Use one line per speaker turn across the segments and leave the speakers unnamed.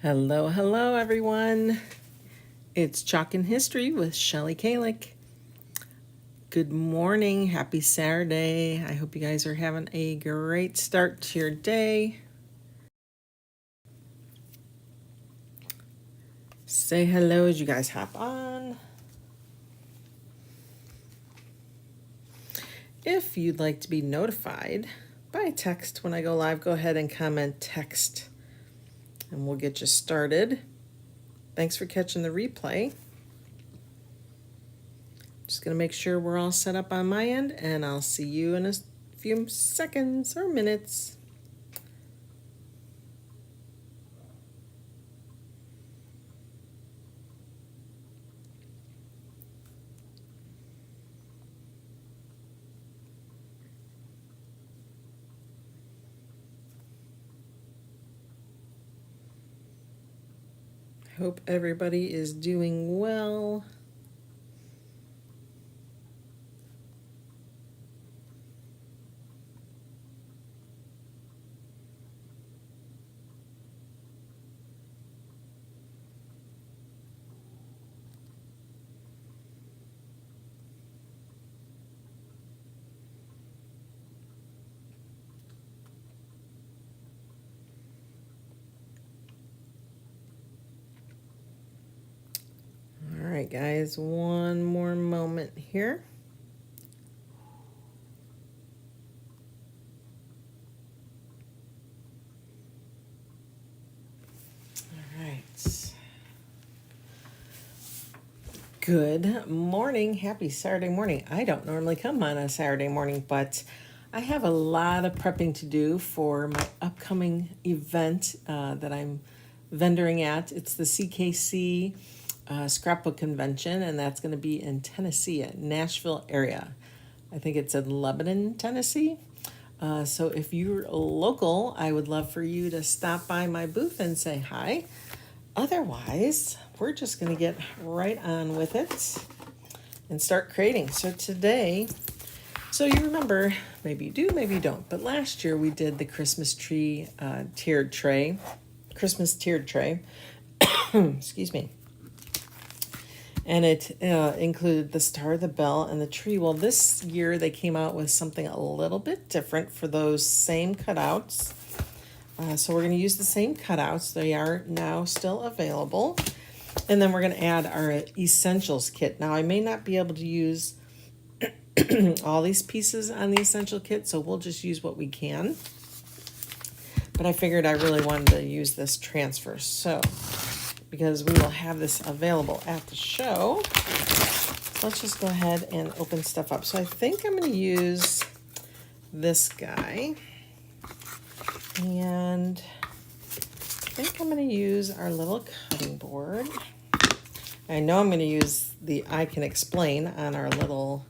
Hello, hello, everyone. It's Chalkin History with Shelly Kalick. Good morning. Happy Saturday. I hope you guys are having a great start to your day. Say hello as you guys hop on. If you'd like to be notified by text when I go live, go ahead and comment text and we'll get you started. Thanks for catching the replay. Just going to make sure we're all set up on my end, and I'll see you in a few seconds or minutes. Hope everybody is doing well. All right, guys, one more moment here. All right. Good morning. Happy Saturday morning. I don't normally come on a Saturday morning, but I have a lot of prepping to do for my upcoming event that I'm vendoring at. It's the CKC Scrapbook Convention, and that's going to be in Tennessee, at Nashville area. I think it's in Lebanon, Tennessee. So if you're local, I would love for you to stop by my booth and say hi. Otherwise, we're just going to get right on with it and start creating. So today, so you remember, maybe you do, maybe you don't, but last year we did the Christmas tree tiered tray, Christmas tiered tray, excuse me. And it included the Star, the Bell, and the tree. Well, this year they came out with something a little bit different for those same cutouts. So we're going to use the same cutouts. They are now still available. And then we're going to add our essentials kit. Now, I may not be able to use all these pieces on the essential kit, so we'll just use what we can. But I figured I really wanted to use this transfer. So, because we will have this available at the show, let's just go ahead and open stuff up. So I think I'm going to use this guy. And I think I'm going to use our little cutting board. I know I'm going to use the I Can Explain on our little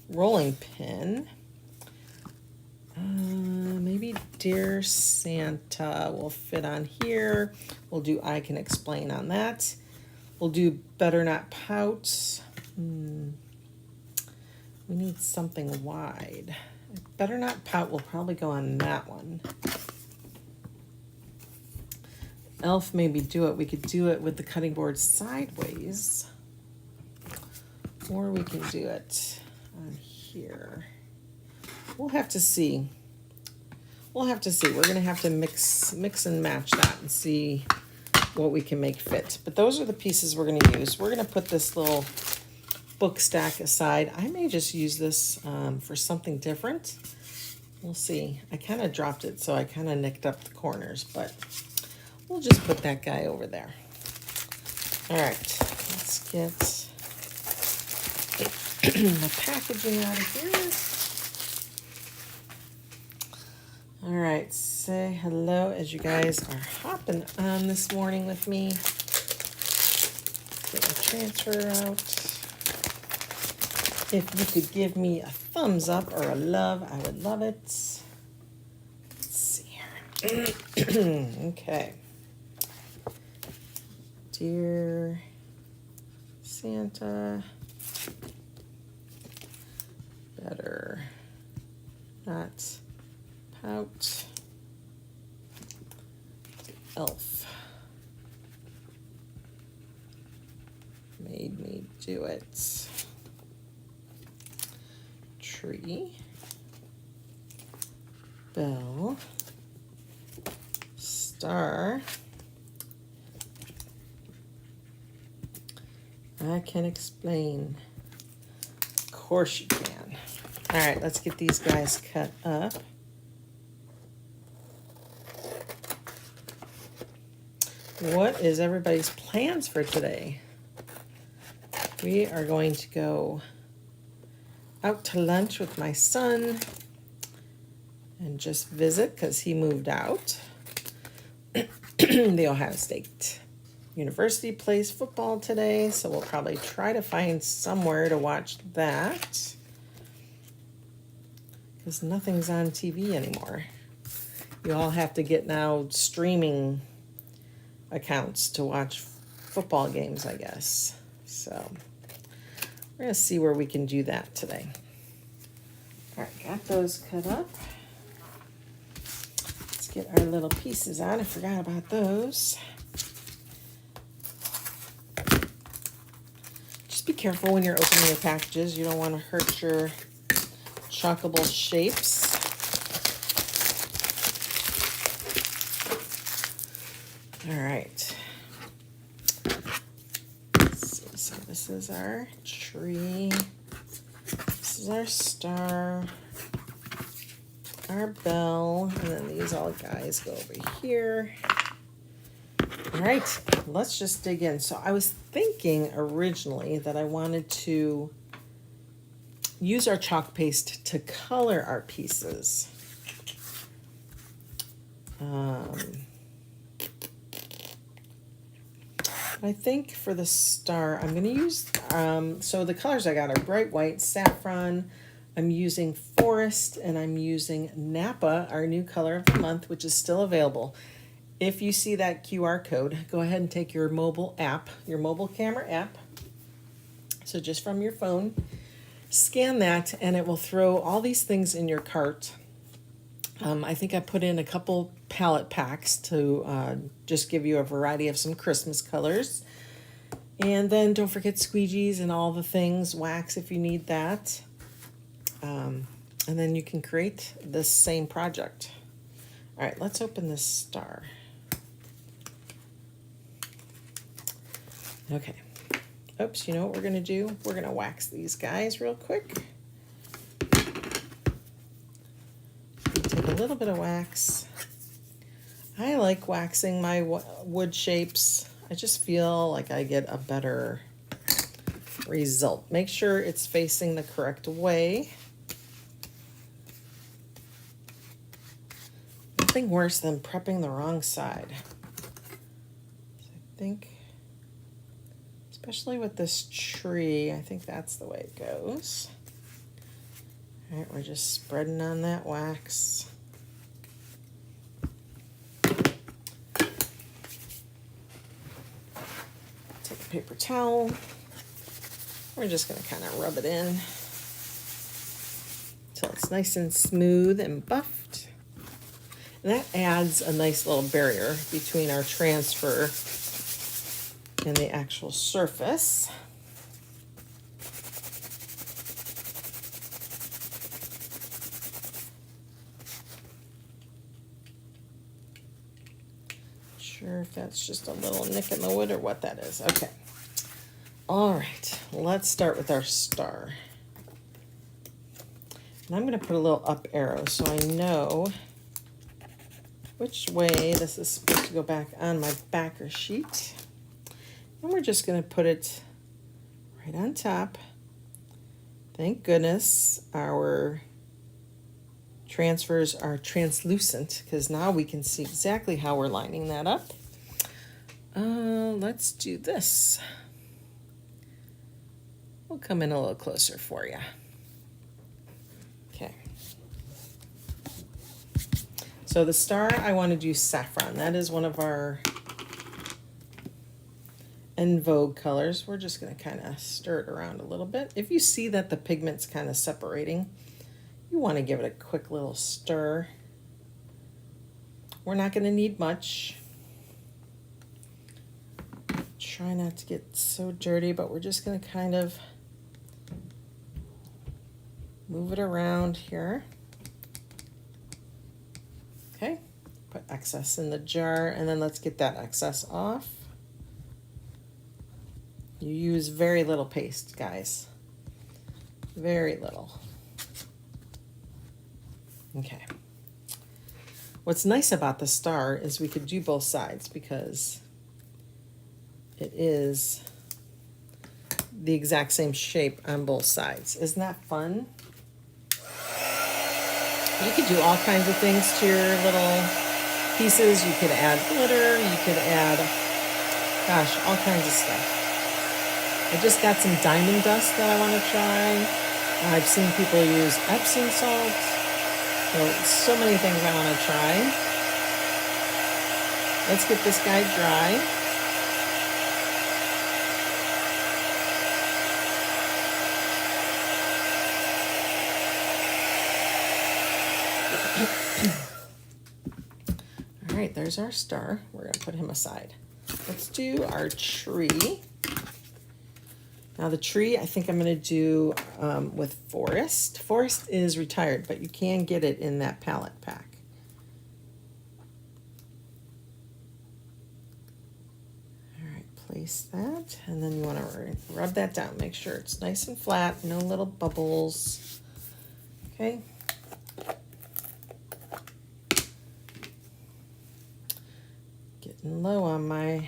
rolling pin. Maybe Dear Santa will fit on here. We'll do I Can Explain on that. We'll do Better Not Pout. We need something wide. Better Not Pout will probably go on that one. Elf, maybe do it. We could do it with the cutting board sideways. Or we can do it on here. We'll have to see. We'll have to see. We're going to have to mix and match that and see what we can make fit. But those are the pieces we're going to use. We're going to put this little book stack aside. I may just use this for something different. We'll see. I kind of dropped it, so I kind of nicked up the corners, but we'll just put that guy over there. All right, let's get the packaging out of here. All right, say hello as you guys are hopping on this morning with me. Get my transfer out. If you could give me a thumbs up or a love, I would love it. Let's see here. Okay. Dear Santa, better not pout. elf made me do it. Tree, bell, star. I can explain. Of course you can. All right, let's get these guys cut up. What is everybody's plans for today? We are going to go out to lunch with my son and just visit because he moved out. The Ohio State University plays football today, so we'll probably try to find somewhere to watch that because nothing's on TV anymore. You all have to get now streaming accounts to watch football games, I guess. So we're going to see where we can do that today. All right, got those cut up. Let's get our little pieces out. I forgot about those. Just be careful when you're opening your packages. You don't want to hurt your chalkable shapes. All right. Let's see. So this is our tree. This is our star. Our bell. And then these all guys go over here. All right. Let's just dig in. So I was thinking originally that I wanted to use our chalk paste to color our pieces. I think for the star, I'm going to use, so the colors I got are bright white, saffron, I'm using forest, and I'm using Napa, our new color of the month, which is still available. If you see that QR code, go ahead and take your mobile app, your mobile camera app, so just from your phone, scan that, and it will throw all these things in your cart. I think I put in a couple palette packs to just give you a variety of some Christmas colors. And then don't forget squeegees and all the things, wax if you need that. And then you can create this same project. All right, let's open this star. Okay. Oops, you know what we're going to do? We're going to wax these guys real quick. Take a little bit of wax. I like waxing my wood shapes. I just feel like I get a better result. Make sure it's facing the correct way. Nothing worse than prepping the wrong side. So I think, especially with this tree, I think that's the way it goes. All right, we're just spreading on that wax. Take a paper towel. We're just going to kind of rub it in until it's nice and smooth and buffed. And that adds a nice little barrier between our transfer and the actual surface. Sure if that's just a little nick in the wood or what that is. Okay. All right, let's start with our star. And I'm going to put a little up arrow so I know which way this is supposed to go back on my backer sheet. And we're just going to put it right on top. Thank goodness our transfers are translucent because now we can see exactly how we're lining that up. Let's do this. We'll come in a little closer for you. Okay. So the star, I want to use saffron. That is one of our en vogue colors. We're just going to kind of stir it around a little bit. If you see that the pigment's kind of separating, you want to give it a quick little stir. We're not going to need much. try not to get so dirty, but we're just going to kind of move it around here. Okay, put excess in the jar, and then let's get that excess off. You use very little paste, guys. Very little. Okay. What's nice about the star is we could do both sides because it is the exact same shape on both sides. Isn't that fun? You could do all kinds of things to your little pieces. You could add glitter, you could add, gosh, all kinds of stuff. I just got some diamond dust that I want to try. I've seen people use Epsom salt. So many things I want to try. Let's get this guy dry. All right, there's our star. We're going to put him aside. Let's do our tree. Now the tree, I think I'm going to do with Forest. Forest is retired, but you can get it in that palette pack. All right, place that, and then you want to rub that down. Make sure it's nice and flat, no little bubbles. Okay. Getting low on my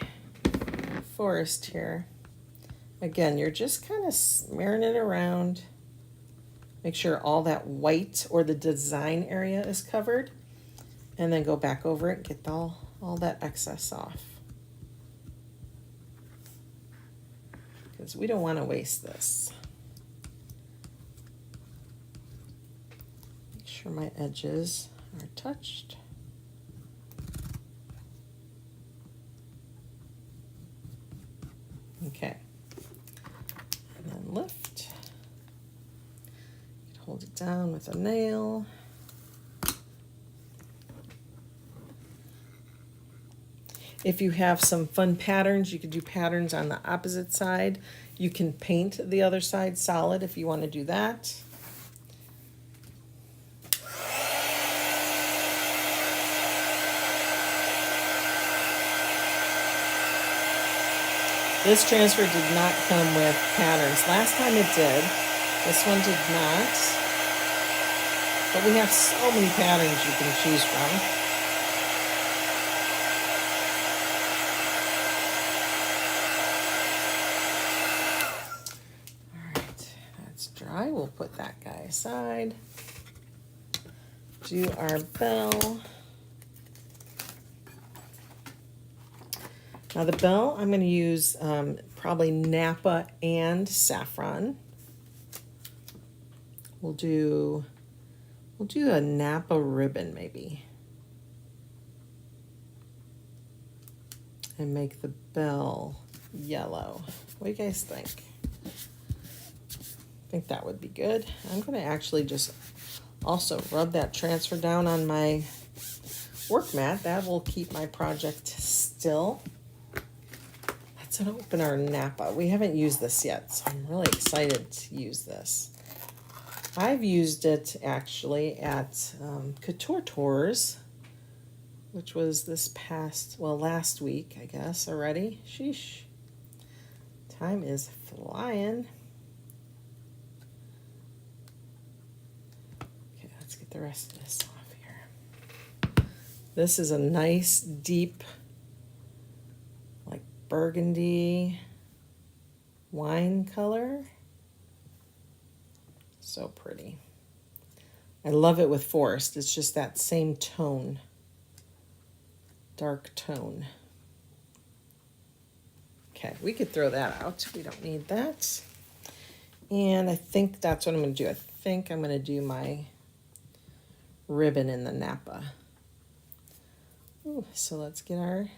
Forest here. Again, you're just kind of smearing it around. Make sure all that white or the design area is covered. And then go back over it and get all that excess off. Because we don't want to waste this. Make sure my edges are touched. Okay. Lift. Hold it down with a nail. If you have some fun patterns, you could do patterns on the opposite side. You can paint the other side solid if you want to do that. This transfer did not come with patterns. Last time it did. This one did not. But we have so many patterns you can choose from. All right, that's dry. We'll put that guy aside. Do our bell. Now the bell, I'm going to use probably Napa and saffron. We'll do a Napa ribbon maybe. And make the bell yellow. What do you guys think? I think that would be good. I'm going to actually just also rub that transfer down on my work mat. That will keep my project still. Let's open our Napa. We haven't used this yet, so I'm really excited to use this. I've used it actually at Couture Tours, which was last week, I guess, already. Sheesh. Time is flying. Okay, let's get the rest of this off here. This is a nice, deep, like burgundy wine color. So pretty. I love it with Forest. It's just that same tone. Dark tone. Okay, we could throw that out. We don't need that. And I think that's what I'm going to do. I think I'm going to do my ribbon in the Napa. Ooh, so let's get our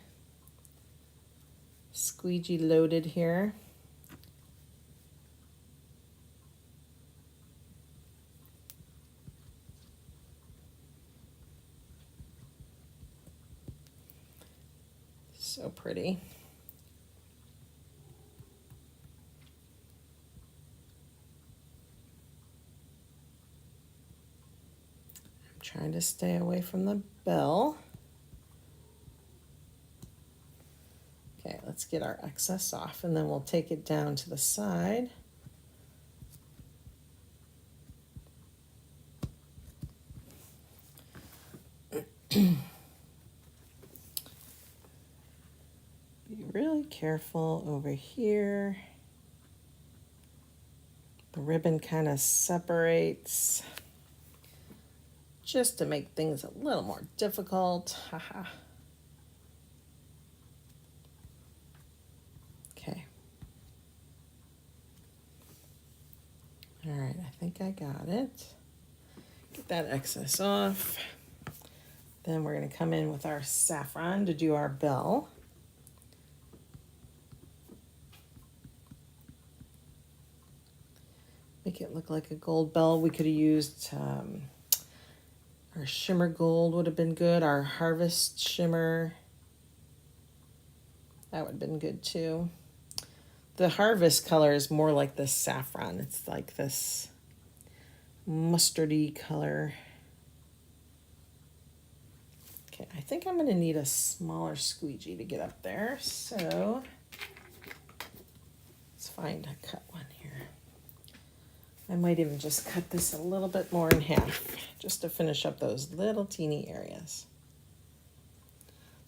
squeegee loaded here. So pretty. to stay away from the bell. Okay, let's get our excess off, and then we'll take it down to the side. Be really careful over here. The ribbon kind of separates just to make things a little more difficult. Haha. Okay. All right, I think I got it. Get that excess off. Then we're going to come in with our saffron to do our bell. Make it look like a gold bell. We could have used our shimmer gold would have been good. Our harvest shimmer, that would have been good too. The harvest color is more like the saffron. It's like this mustardy color. Okay, I think I'm going to need a smaller squeegee to get up there, so let's find a cut one here. I might even just cut this a little bit more in half, just to finish up those little teeny areas.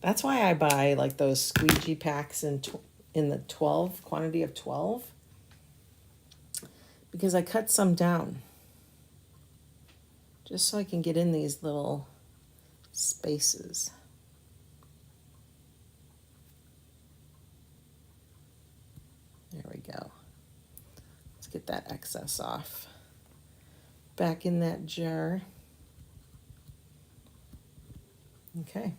That's why I buy like those squeegee packs in the 12, quantity of 12, because I cut some down, just so I can get in these little spaces. There we go. Let's get that excess off. Back in that jar. Okay.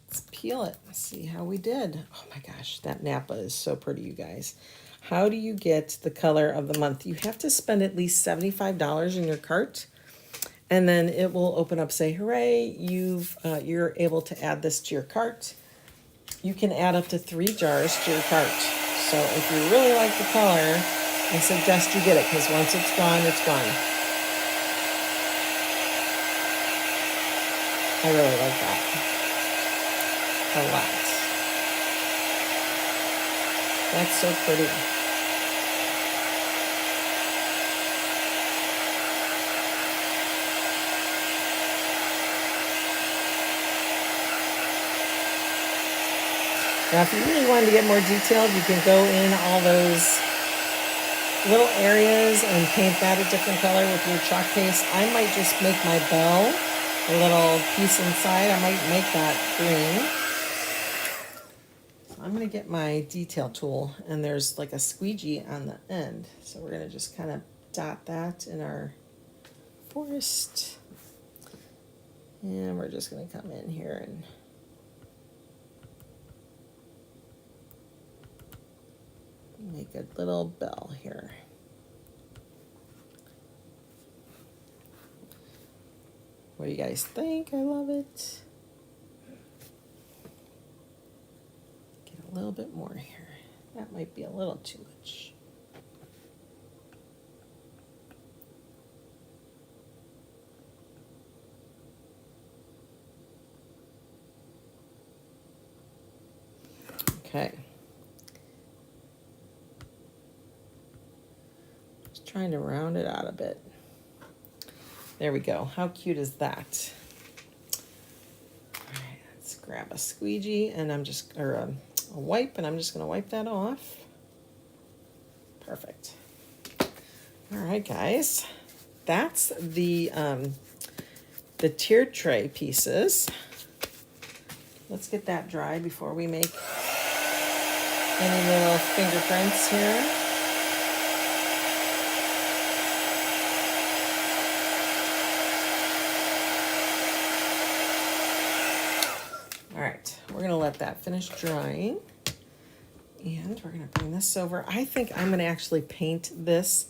Let's peel it and see how we did. Oh my gosh, that Napa is so pretty, you guys. How do you get the color of the month? You have to spend at least $75 in your cart, and then it will open up, say, hooray, you're able to add this to your cart. You can add up to 3 jars to your cart. So if you really like the color, I suggest you get it, because once it's gone, it's gone. I really like that a lot. That's so pretty. Now, if you really wanted to get more detailed, you can go in all those little areas and paint that a different color with your chalk paste. I might just make my bell a little piece inside. I might make that green. So I'm going to get my detail tool, and there's like a squeegee on the end. So we're going to just kind of dot that in our forest. And we're just going to come in here and make a little bell here. What do you guys think? I love it. Get a little bit more here. That might be a little too much. Okay. Trying to round it out a bit. There we go. How cute is that? All right, let's grab a squeegee, and I'm just, or a wipe, and I'm just going to wipe that off. Perfect. All right, guys, that's the tiered tray pieces. Let's get that dry before we make any little fingerprints here. All right, we're gonna let that finish drying, and we're gonna bring this over. I think I'm gonna actually paint this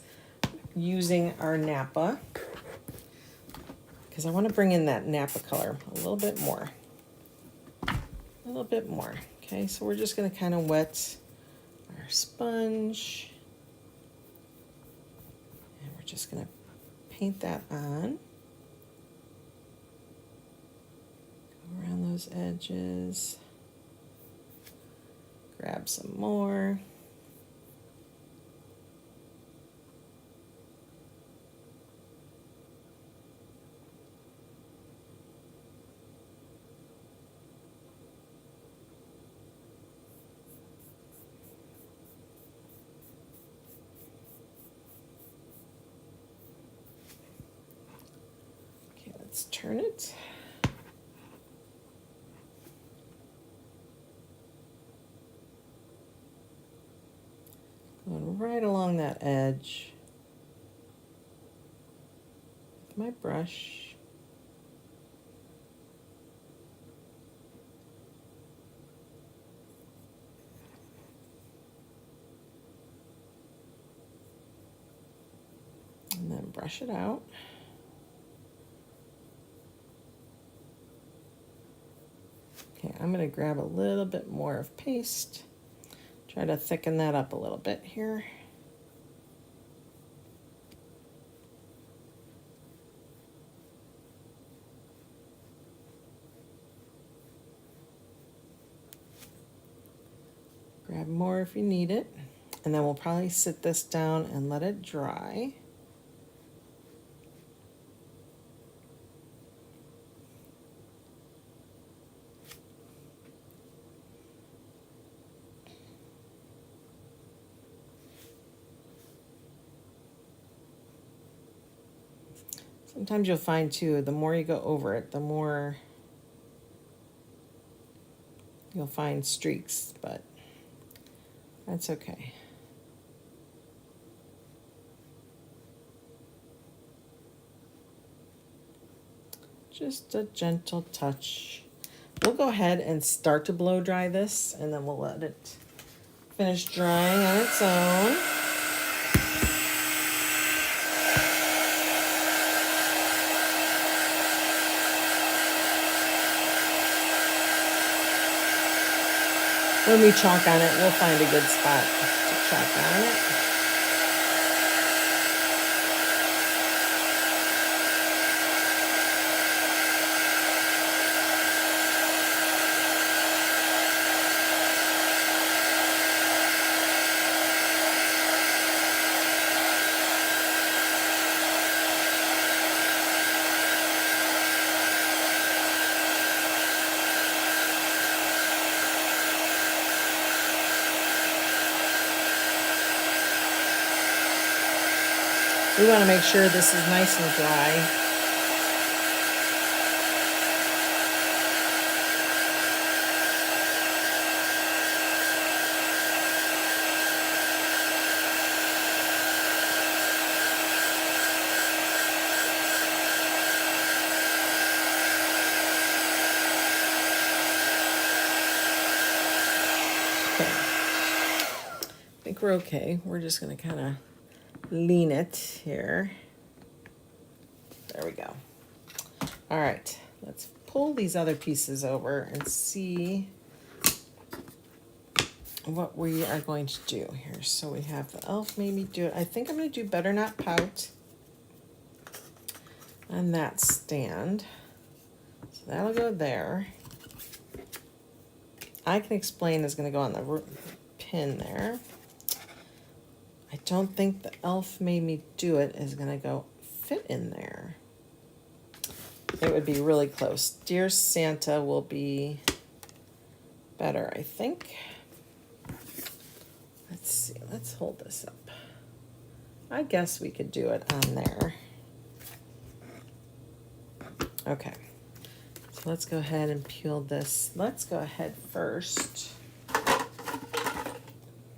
using our Napa, because I want to bring in that Napa color a little bit more. A little bit more. Okay, so we're just gonna kind of wet our sponge, and we're just gonna paint that on. those edges. Grab some more. Okay, let's turn it. Going right along that edge with my brush. And then brush it out. Okay, I'm going to grab a little bit more of paste. Try to thicken that up a little bit here. Grab more if you need it. And then we'll probably sit this down and let it dry. Sometimes you'll find too, the more you go over it, the more you'll find streaks, but that's okay. Just a gentle touch. We'll go ahead and start to blow dry this, and then we'll let it finish drying on its own. When we chalk on it, we'll find a good spot to chalk on it. We want to make sure this is nice and dry. Okay. I think we're okay. We're just going to kind of lean it here. There we go. All right, let's pull these other pieces over and see what we are going to do here. So we have the elf made me do it. I think I'm going to do Better Not Pout on that stand. So that'll go there. I Can Explain is going to go on the pin there. I don't think the elf made me do it is going to go fit in there. It would be really close. Dear Santa will be better, I think. Let's see. Let's hold this up. I guess we could do it on there. Okay. So let's go ahead and peel this. Let's go ahead first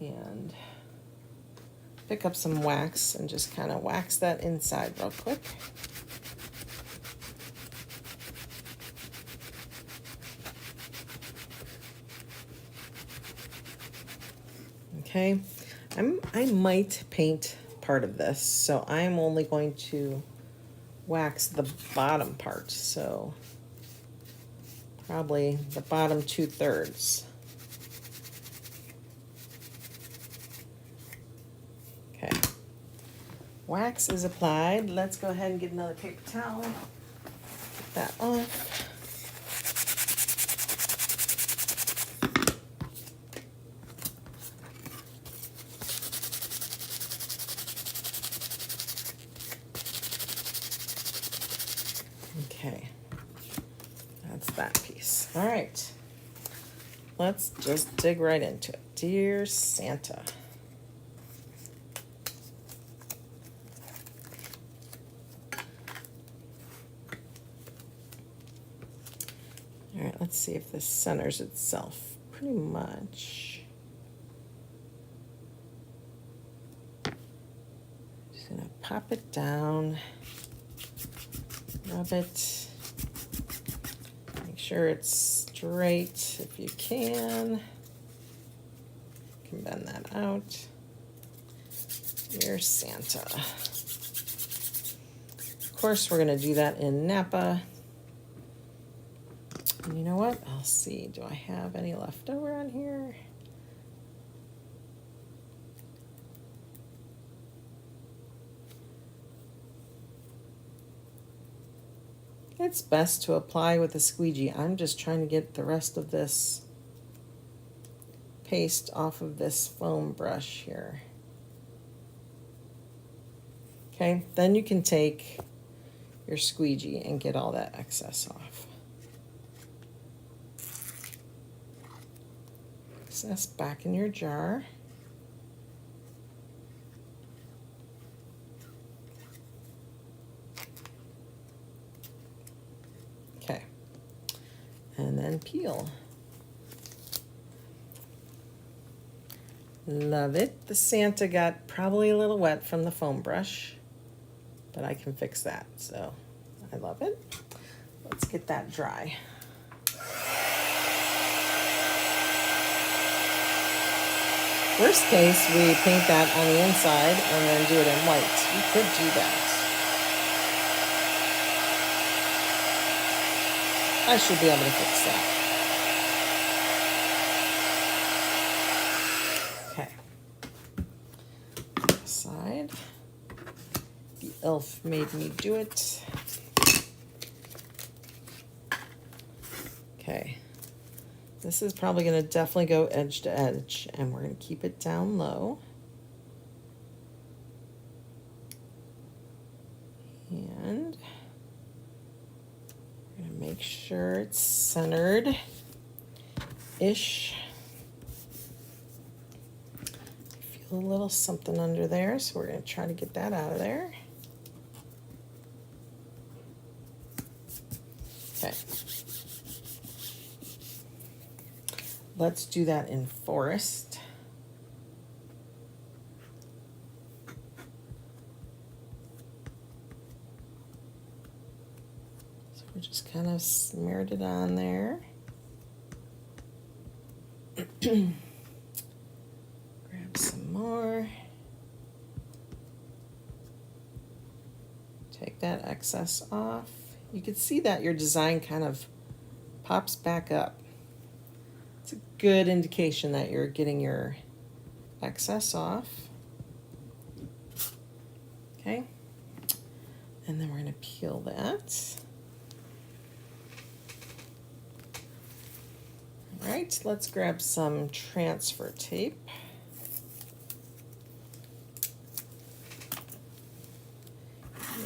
and pick up some wax and just kind of wax that inside real quick. Okay, I might paint part of this, so I'm only going to wax the bottom part, so probably the bottom 2/3. Okay, wax is applied. Let's go ahead and get another paper towel. Get that off. That's that piece. All right. Let's just dig right into it. Dear Santa. All right, let's see if this centers itself. Pretty much. Just gonna pop it down, rub it, make sure it's straight if you can. You can bend that out. Dear Santa. Of course, we're gonna do that in Napa. And you know what? I'll see. Do I have any left over on here? It's best to apply with a squeegee. I'm just trying to get the rest of this paste off of this foam brush here. Okay, then you can take your squeegee and get all that excess off. Excess back in your jar. Okay, and then peel. Love it. The Santa got probably a little wet from the foam brush, but I can fix that, so I love it. Let's get that dry. Worst case, we paint that on the inside and then do it in white. We could do that. I should be able to fix that. Okay. Side. The elf made me do it. Okay. This is probably going to definitely go edge to edge, and we're going to keep it down low. And we're going to make sure it's centered-ish. Feel a little something under there, so we're going to try to get that out of there. Okay. Let's do that in forest. So we just kind of smeared it on there. Grab some more. Take that excess off. You can see that your design kind of pops back up. It's a good indication that you're getting your excess off. Okay, and then we're going to peel that. All right, let's grab some transfer tape.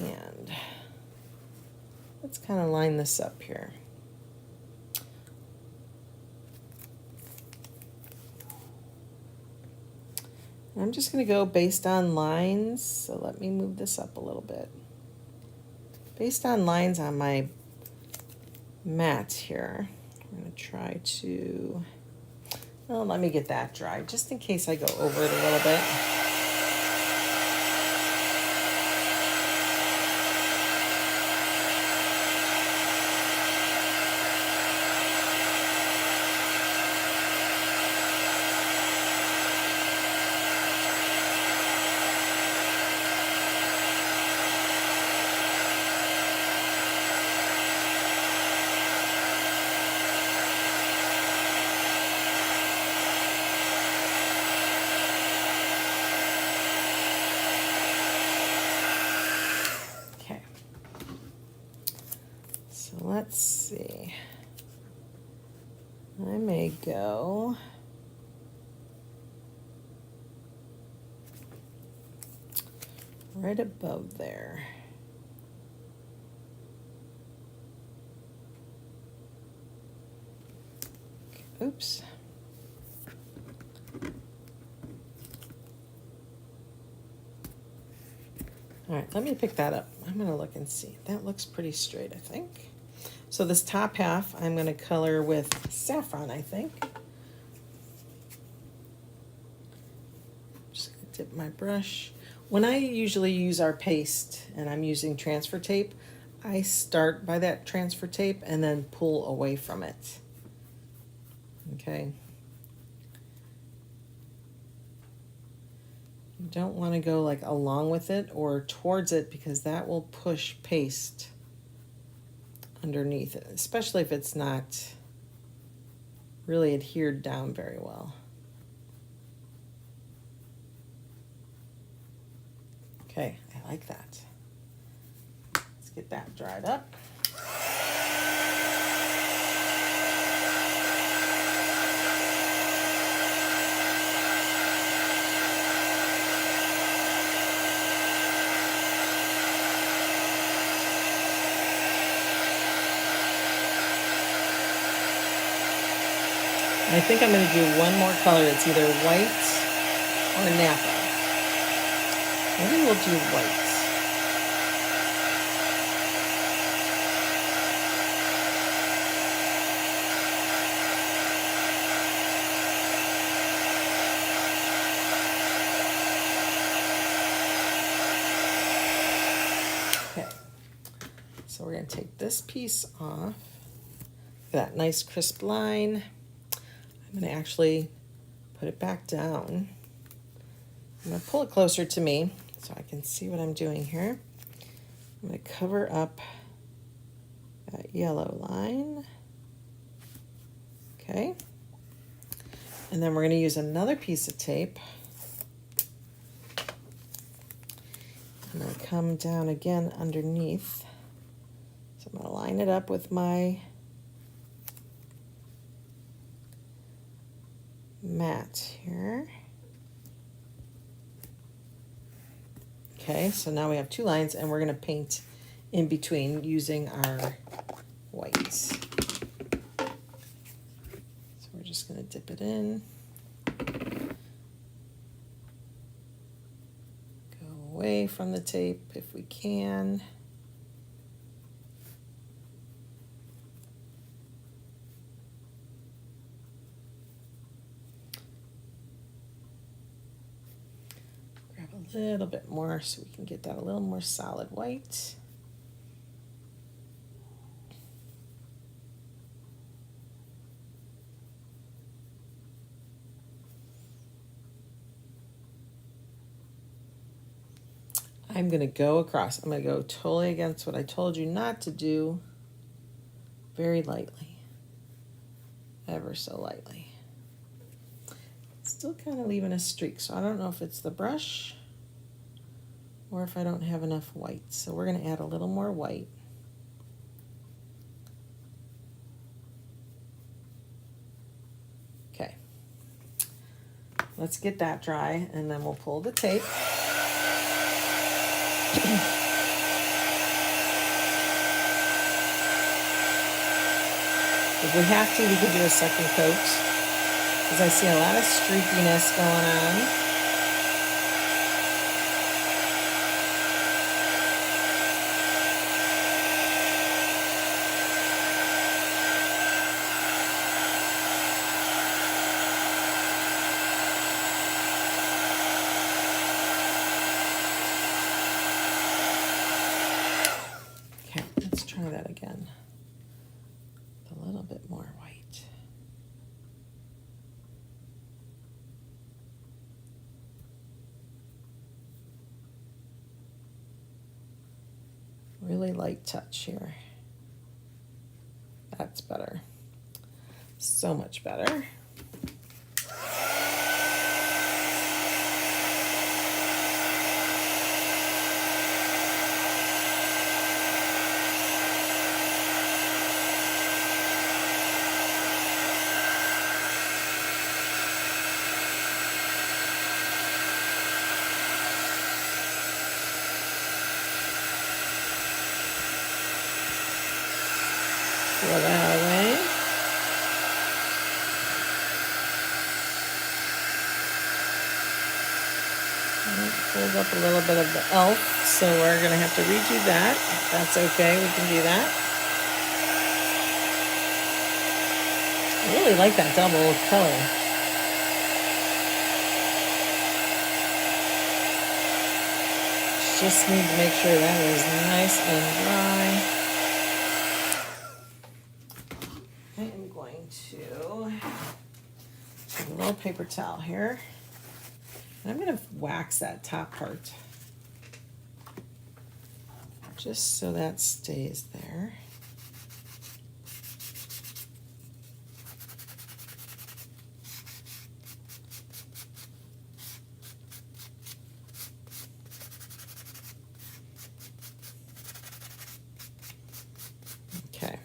And let's kind of line this up here. I'm just going to go based on lines, so let me move this up a little bit. Based on lines on my mat here, I'm going to try to, well, let me get that dry, just in case I go over it a little bit. Let's see. I may go right above there. Oops. All right, let me pick that up. I'm going to look and see. That looks pretty straight, I think. So this top half, I'm going to color with saffron, I think. Just going to dip my brush. When I usually use our paste and I'm using transfer tape, I start by that transfer tape and then pull away from it. Okay. You don't want to go like along with it or towards it because that will push paste underneath it, especially if it's not really adhered down very well. Okay, I like that. Let's get that dried up. I think I'm going to do one more color. It's either white or Napa. Maybe we'll do white. Okay, so we're going to take this piece off. That nice crisp line. I'm going to actually put it back down. I'm going to pull it closer to me so I can see what I'm doing here. I'm going to cover up that yellow line. Okay. And then we're going to use another piece of tape. I'm going to come down again underneath. So I'm going to line it up with my mat here. Okay, so now we have two lines and we're going to paint in between using our whites. So we're just going to dip it in. Go away from the tape if we can. A little bit more so we can get that a little more solid white. I'm going to go across. I'm going to go totally against what I told you not to do. Very lightly. Ever so lightly. Still kind of leaving a streak, so I don't know if it's the brush or if I don't have enough white. So we're going to add a little more white. Okay. Let's get that dry and then we'll pull the tape. If we have to, we could do a second coat because I see a lot of streakiness going on. Try that again. A little bit more white. Really light touch here. That's better. So much better. Throw that away. Pulled up a little bit of the elf, so we're gonna have to redo that. That's okay, we can do that. I really like that double color. Just need to make sure that is nice and dry. I am going to take a little paper towel here. And I'm going to wax that top part just so that stays there. Okay.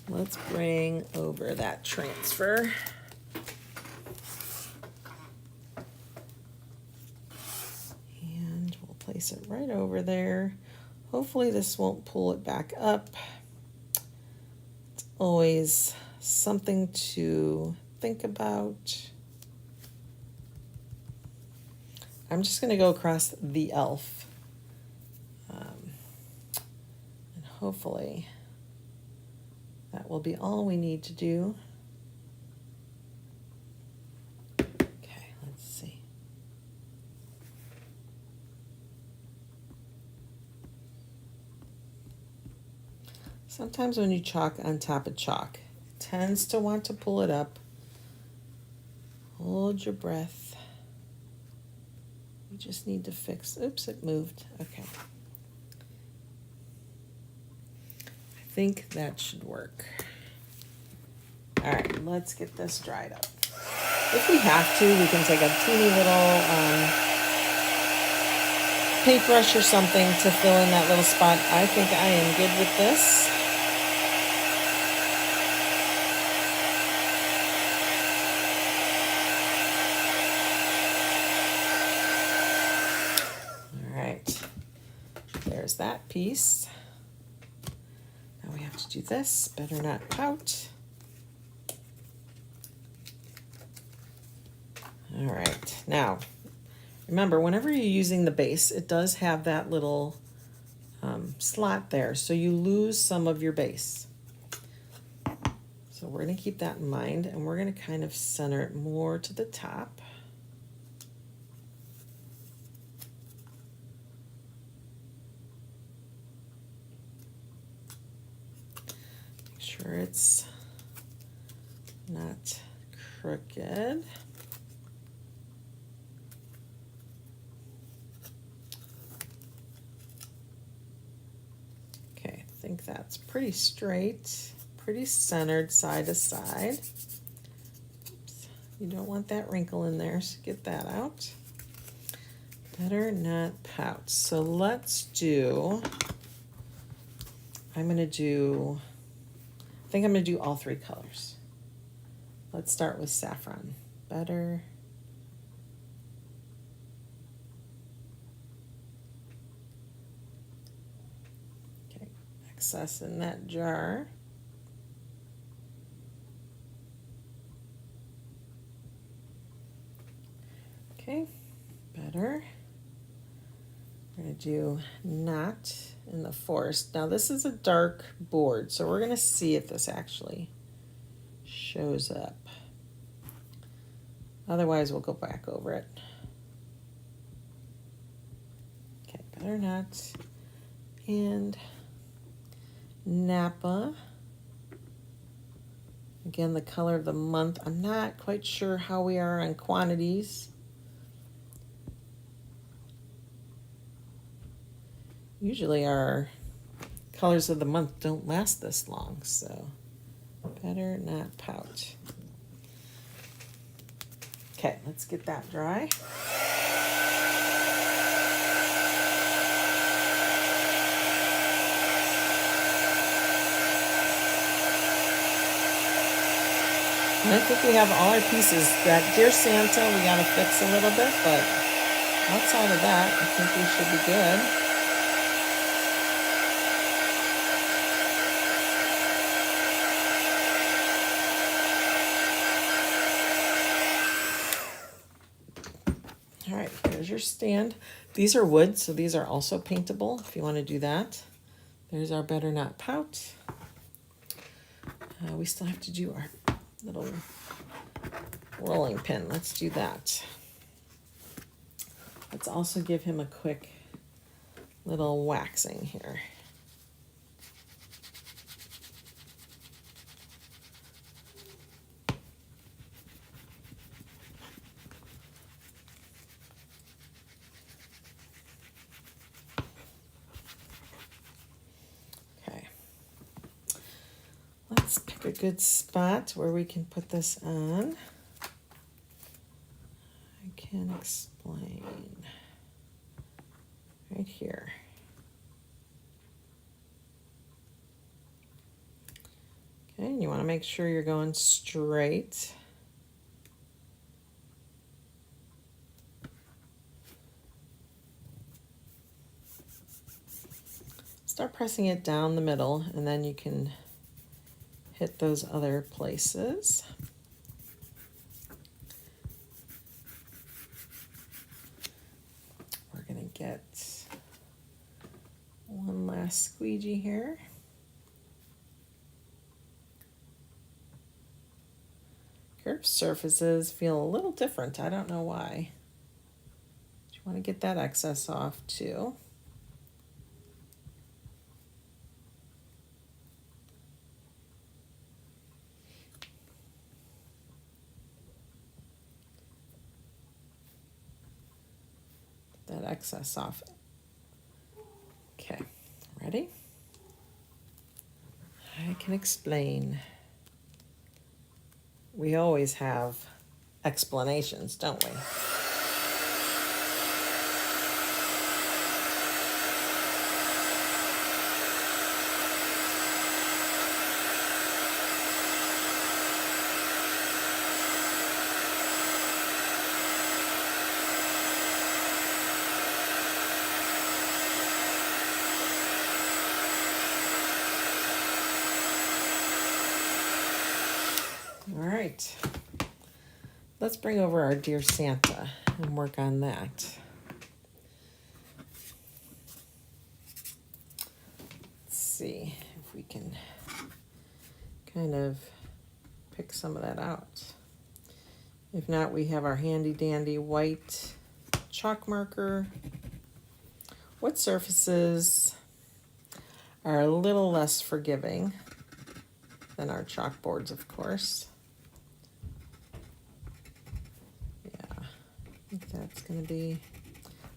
Let's bring over that transfer. Place it right over there. Hopefully this won't pull it back up. It's always something to think about. I'm just going to go across the elf. And hopefully that will be all we need to do. Okay, let's see. Sometimes when you chalk on top of chalk, it tends to want to pull it up. Hold your breath. You just need to fix, oops, it moved. Okay. I think that should work. All right, let's get this dried up. If we have to, we can take a teeny little paintbrush or something to fill in that little spot. I think I am good with this. There's that piece. Now we have to do this. Better not pout. All right. Now, remember, whenever you're using the base, it does have that little slot there, so you lose some of your base. So we're going to keep that in mind, and we're going to kind of center it more to the top. Sure it's not crooked. Okay, I think that's pretty straight, pretty centered side to side. Oops. You don't want that wrinkle in there, so get that out. Better not pout. So let's do, I think I'm going to do all three colors. Let's start with saffron. Better. Okay, excess in that jar. Okay, better. We're going to do knot in the forest. Now this is a dark board, so we're going to see if this actually shows up. Otherwise, we'll go back over it. Okay, better not. And Napa. Again, the color of the month. I'm not quite sure how we are on quantities. Usually our colors of the month don't last this long, so better not pout. Okay, let's get that dry. And I think we have all our pieces. That Dear Santa, we gotta fix a little bit, but outside of that, I think we should be good. All right, here's your stand. These are wood, so these are also paintable if you want to do that. There's our Better Not Pout. We still have to do our little rolling pin. Let's do that. Let's also give him a quick little waxing here. Okay. Let's pick a good spot where we can put this on. I can explain. Right here. Okay, and you want to make sure you're going straight. Start pressing it down the middle, and then you can hit those other places. We're going to get one last squeegee here. Curved surfaces feel a little different. I don't know why. You want to get that excess off too. Get that excess off. Okay, ready? I can explain. We always have explanations, don't we? All right, let's bring over our Dear Santa and work on that. Let's see if we can kind of pick some of that out. If not, we have our handy dandy white chalk marker. What surfaces are a little less forgiving than our chalkboards, of course? I think that's going to be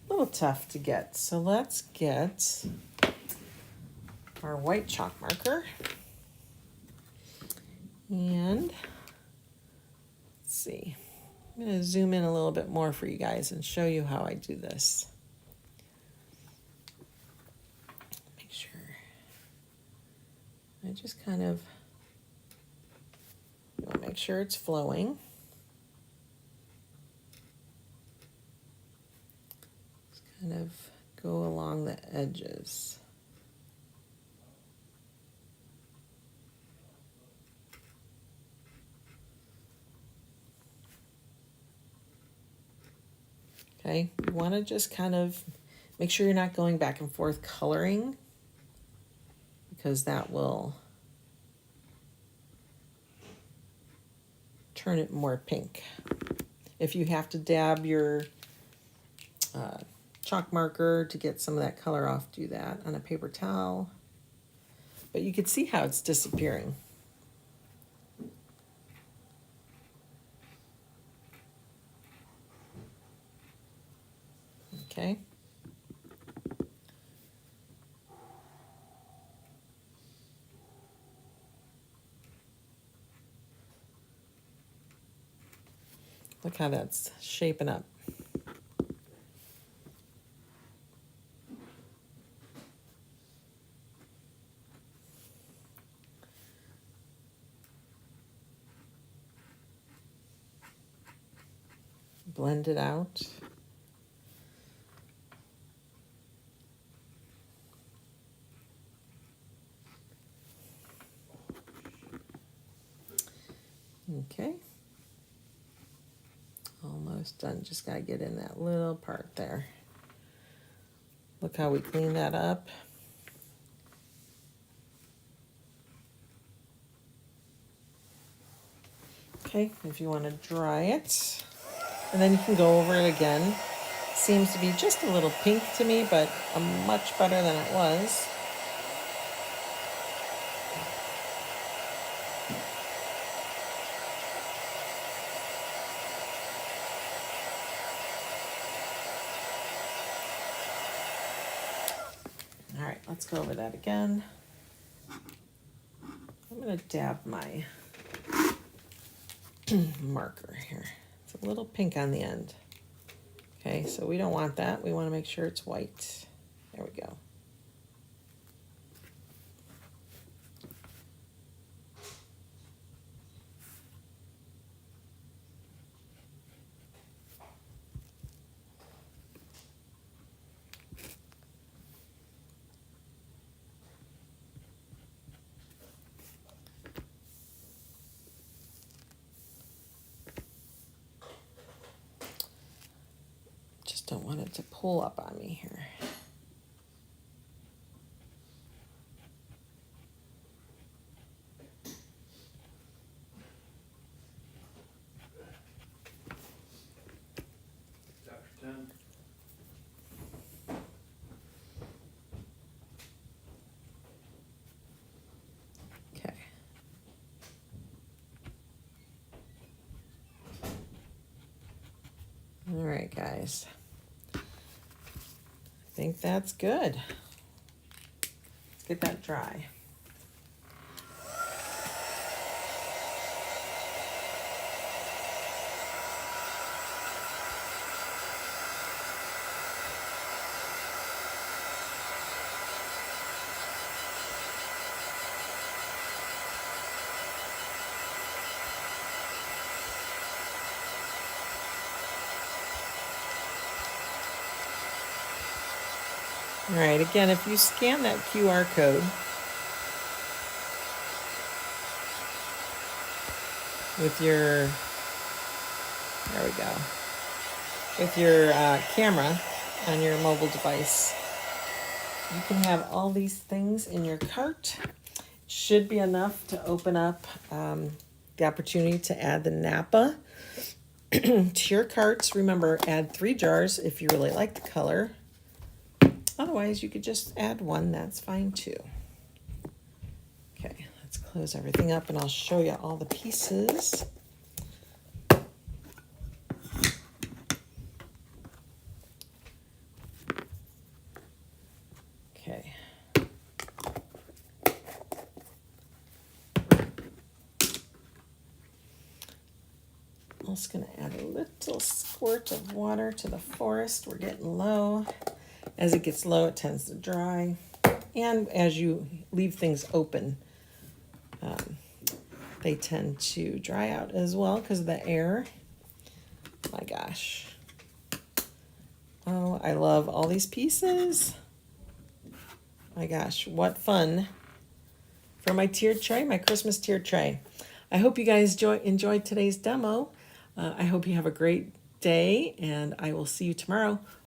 a little tough to get. So let's get our white chalk marker. And let's see. I'm going to zoom in a little bit more for you guys and show you how I do this. Make sure I just kind of make sure it's flowing. Kind of go along the edges. Okay, you want to just kind of make sure you're not going back and forth coloring, because that will turn it more pink. If you have to dab your chalk marker to get some of that color off, do that on a paper towel. But you can see how it's disappearing. Okay. Look how that's shaping up. Blend it out. Okay. Almost almost done. Just got to get in that little part there. Look how we clean that up. Okay, if you want to dry it, and then you can go over it again. Seems to be just a little pink to me, but much better than it was. All right, let's go over that again. I'm going to dab my marker here. It's a little pink on the end. Okay, so we don't want that. We want to make sure it's white. There we go. Don't want it to pull up on me here. Okay. All right, guys. I think that's good. Let's get that dry. All right, again, if you scan that QR code with your, there we go, with your camera on your mobile device, you can have all these things in your cart. Should be enough to open up the opportunity to add the Napa to your carts. Remember, add 3 jars if you really like the color. Otherwise, you could just add 1. That's fine too. Okay, let's close everything up and I'll show you all the pieces. Okay. I'm just going to add a little squirt of water to the forest. We're getting low. As it gets low, it tends to dry. And as you leave things open, they tend to dry out as well because of the air. My gosh. Oh, I love all these pieces. My gosh, what fun for my tiered tray, my Christmas tiered tray. I hope you guys enjoyed today's demo. I hope you have a great day, and I will see you tomorrow.